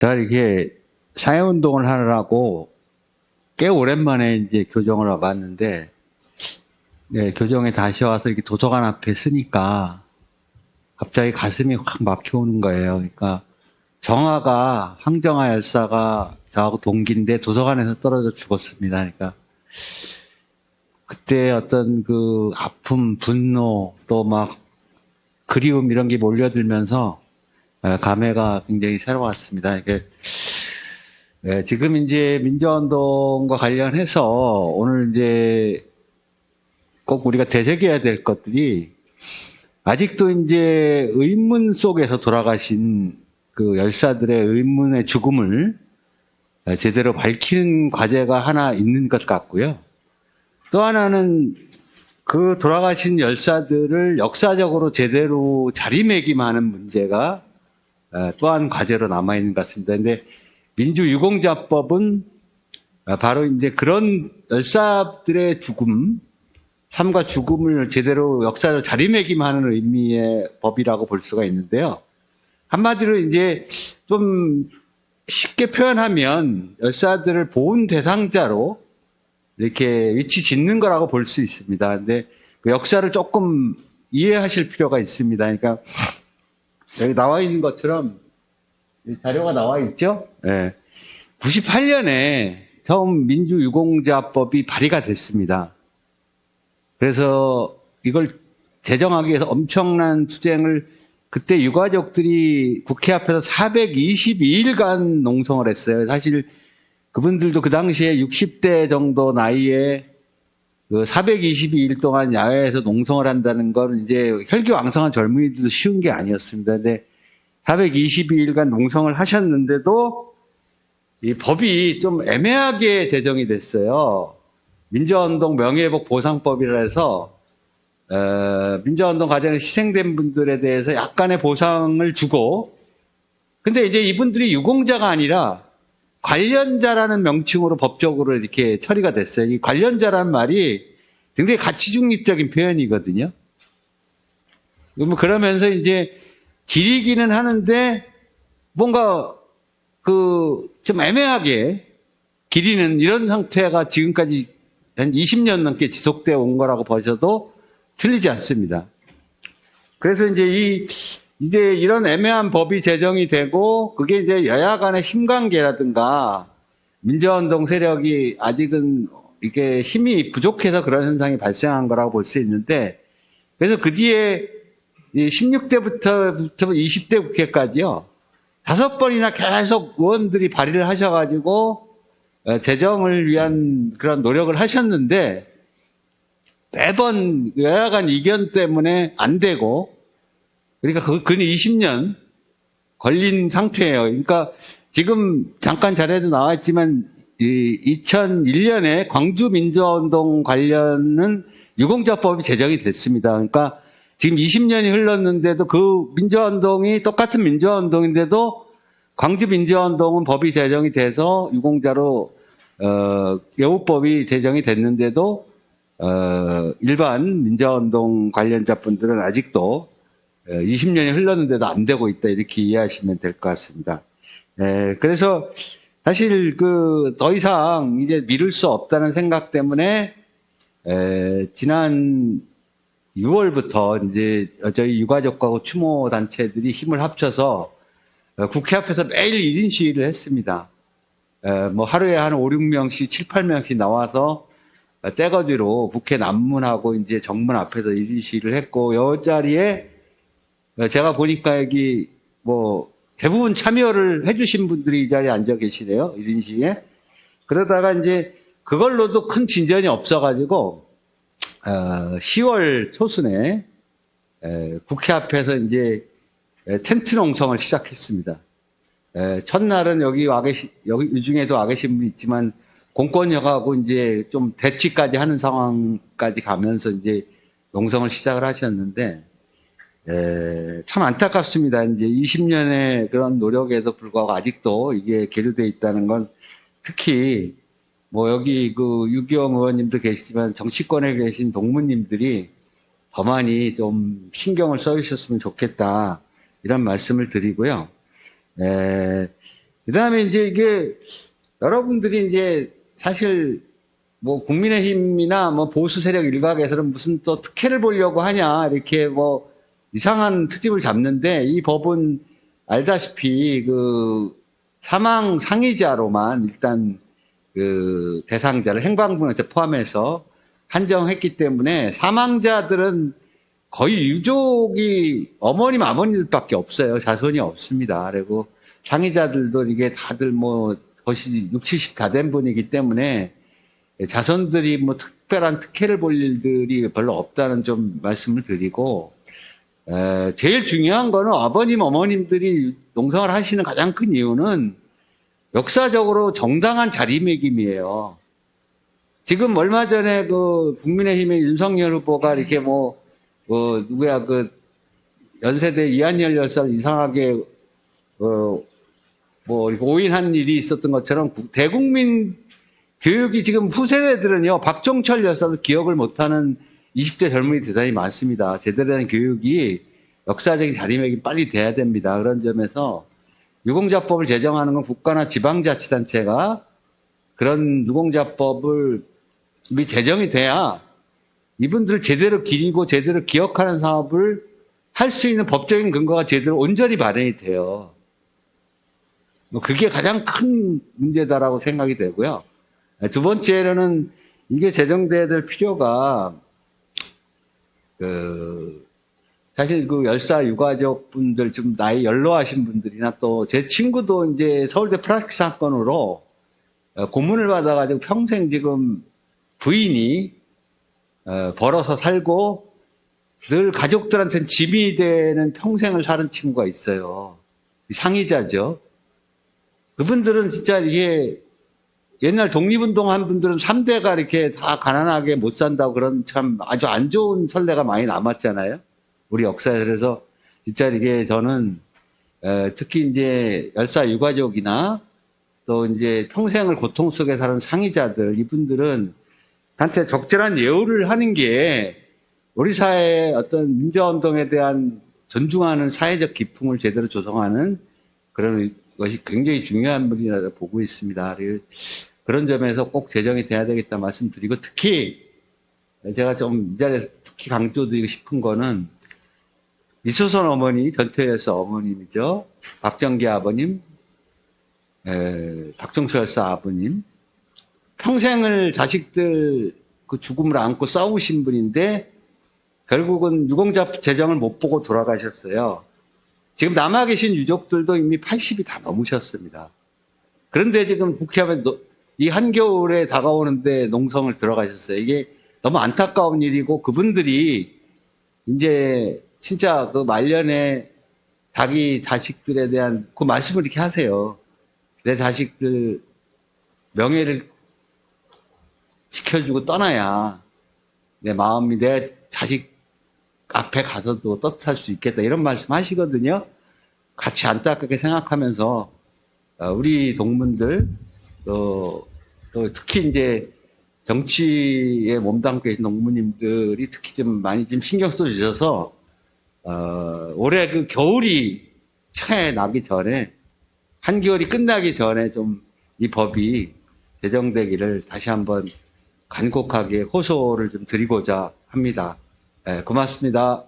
제가 이렇게 사회운동을 하느라고 꽤 오랜만에 이제 교정을 와봤는데, 네, 교정에 다시 와서 이렇게 도서관 앞에 서니까 갑자기 가슴이 확 막혀오는 거예요. 그러니까 정아가, 황정아 열사가 저하고 동기인데 도서관에서 떨어져 죽었습니다. 그러니까 그때 어떤 그 아픔, 분노, 또 막 그리움 이런 게 몰려들면서 감회가 굉장히 새로웠습니다. 이게 지금 이제 민주화운동과 관련해서 오늘 이제 꼭 우리가 되새겨야 될 것들이 아직도 이제 의문 속에서 돌아가신 그 열사들의 의문의 죽음을 제대로 밝히는 과제가 하나 있는 것 같고요. 또 하나는 그 돌아가신 열사들을 역사적으로 제대로 자리매김하는 문제가 또한 과제로 남아있는 것 같습니다. 근데 민주유공자법은 바로 이제 그런 열사들의 죽음, 삶과 죽음을 제대로 역사로 자리매김하는 의미의 법이라고 볼 수가 있는데요. 한마디로 이제 좀 쉽게 표현하면 열사들을 보훈 대상자로 이렇게 위치 짓는 거라고 볼 수 있습니다. 근데 그 역사를 조금 이해하실 필요가 있습니다. 그러니까 여기 나와 있는 것처럼 자료가 나와 있죠? 네. 98년에 처음 민주유공자법이 발의가 됐습니다. 그래서 이걸 제정하기 위해서 엄청난 투쟁을 그때 유가족들이 국회 앞에서 422일간 농성을 했어요. 사실 그분들도 그 당시에 60대 정도 나이에 그 422일 동안 야외에서 농성을 한다는 건 이제 혈기왕성한 젊은이들도 쉬운 게 아니었습니다. 근데 422일간 농성을 하셨는데도 이 법이 좀 애매하게 제정이 됐어요. 민주화운동 명예회복 보상법이라 해서 민주화운동 과정에 희생된 분들에 대해서 약간의 보상을 주고, 근데 이제 이분들이 유공자가 아니라 관련자라는 명칭으로 법적으로 이렇게 처리가 됐어요. 이 관련자라는 말이 굉장히 가치 중립적인 표현이거든요. 그러면서 이제 기리기는 하는데 뭔가 그 좀 애매하게 기리는 이런 상태가 지금까지 한 20년 넘게 지속되어 온 거라고 보셔도 틀리지 않습니다. 그래서 이제 이제 이런 애매한 법이 제정이 되고, 그게 이제 여야 간의 힘관계라든가 민주화운동 세력이 아직은 이게 힘이 부족해서 그런 현상이 발생한 거라고 볼 수 있는데, 그래서 그 뒤에 16대부터 20대 국회까지요, 5번이나 계속 의원들이 발의를 하셔가지고 제정을 위한 그런 노력을 하셨는데, 매번 여야 간 이견 때문에 안 되고, 그러니까 근 20년 걸린 상태예요. 그러니까 지금 잠깐 자료에도 나왔지만 2001년에 광주 민주화운동 관련은 유공자법이 제정이 됐습니다. 그러니까 지금 20년이 흘렀는데도 그 민주화운동이 똑같은 민주화운동인데도 광주 민주화운동은 법이 제정이 돼서 유공자로 예우법이 제정이 됐는데도 일반 민주화운동 관련자분들은 아직도 20년이 흘렀는데도 안 되고 있다, 이렇게 이해하시면 될 것 같습니다. 그래서 사실 더 이상 이제 미룰 수 없다는 생각 때문에 지난 6월부터 이제 저희 유가족하고 추모 단체들이 힘을 합쳐서 국회 앞에서 매일 1인 시위를 했습니다. 뭐 하루에 한 5, 6명씩, 7, 8명씩 나와서 떼거지로 국회 남문하고 이제 정문 앞에서 1인 시위를 했고, 요 자리에 제가 보니까 여기 뭐 대부분 참여를 해주신 분들이 이 자리에 앉아 계시네요. 1인 시위에. 그러다가 이제 그걸로도 큰 진전이 없어가지고 10월 초순에 국회 앞에서 이제 텐트 농성을 시작했습니다. 첫날은 여기 이 중에도 와 계신 분 있지만 공권력하고 이제 좀 대치까지 하는 상황까지 가면서 이제 농성을 시작을 하셨는데, 참 안타깝습니다. 이제 20년의 그런 노력에도 불구하고 아직도 이게 계류되어 있다는 건, 특히 뭐 여기 그 유기영 의원님도 계시지만 정치권에 계신 동무님들이 더 많이 좀 신경을 써주셨으면 좋겠다, 이런 말씀을 드리고요. 그다음에 이제 이게 여러분들이 이제 사실 뭐 국민의힘이나 뭐 보수 세력 일각에서는 무슨 또 특혜를 보려고 하냐 이렇게 뭐 이상한 트집을 잡는데, 이 법은 알다시피 그 사망 상이자로만 일단 그 대상자를 행방불명자 포함해서 한정했기 때문에 사망자들은 거의 유족이 어머님 아버님들밖에 없어요. 자손이 없습니다. 그리고 상이자들도 이게 다들 뭐 거의 60, 70 다 된 분이기 때문에 자손들이 뭐 특별한 특혜를 볼 일들이 별로 없다는 좀 말씀을 드리고, 제일 중요한 거는 아버님, 어머님들이 농성을 하시는 가장 큰 이유는 역사적으로 정당한 자리매김이에요. 지금 얼마 전에 그 국민의힘의 윤석열 후보가 이렇게 누구야, 그 연세대 이한열 열사를 이상하게, 오인한 일이 있었던 것처럼 대국민 교육이 지금 후세대들은요, 박종철 열사도 기억을 못하는 20대 젊은이 대단히 많습니다. 제대로 된 교육이 역사적인 자리매김이 빨리 돼야 됩니다. 그런 점에서 유공자법을 제정하는 건 국가나 지방자치단체가 그런 유공자법을 제정이 돼야 이분들을 제대로 기리고 제대로 기억하는 사업을 할 수 있는 법적인 근거가 제대로 온전히 마련이 돼요. 그게 가장 큰 문제다라고 생각이 되고요. 두 번째로는 이게 제정돼야 될 필요가, 사실 그 열사 유가족 분들, 좀 나이 연로하신 분들이나 또 제 친구도 이제 서울대 플라스틱 사건으로 고문을 받아가지고 평생 지금 부인이 벌어서 살고 늘 가족들한테는 짐이 되는 평생을 사는 친구가 있어요. 상이자죠. 그분들은 진짜 이게 옛날 독립운동한 분들은 3대가 이렇게 다 가난하게 못 산다고 그런 참 아주 안 좋은 선례가 많이 남았잖아요. 우리 역사에서. 그래서 진짜 이게 저는 특히 이제 열사 유가족이나 또 이제 평생을 고통 속에 사는 상이자들, 이분들은 한테 적절한 예우를 하는 게 우리 사회의 어떤 민주화운동에 대한 존중하는 사회적 기풍을 제대로 조성하는 그런 것이 굉장히 중요한 분이라고 보고 있습니다. 그런 점에서 꼭 제정이 돼야 되겠다 말씀드리고, 특히 제가 좀 이 자리에서 특히 강조드리고 싶은 거는 이수선 어머니, 전태열사 어머님이죠. 박정기 아버님, 박종철 열사 아버님, 평생을 자식들 그 죽음을 안고 싸우신 분인데 결국은 유공자 제정을 못 보고 돌아가셨어요. 지금 남아 계신 유족들도 이미 80이 다 넘으셨습니다. 그런데 지금 국회의원 이 한겨울에 다가오는데 농성을 들어가셨어요. 이게 너무 안타까운 일이고, 그분들이 이제 진짜 그 말년에 자기 자식들에 대한 그 말씀을 이렇게 하세요. 내 자식들 명예를 지켜주고 떠나야 내 마음이 내 자식 앞에 가서도 떳떳할 수 있겠다, 이런 말씀 하시거든요. 같이 안타깝게 생각하면서 우리 동문들 또 특히 이제 정치에 몸담고 계신 농부님들이 특히 좀 많이 좀 신경 써주셔서 올해 그 겨울이 차에 나기 전에, 한겨울이 끝나기 전에 좀 이 법이 제정되기를 다시 한번 간곡하게 호소를 좀 드리고자 합니다. 고맙습니다.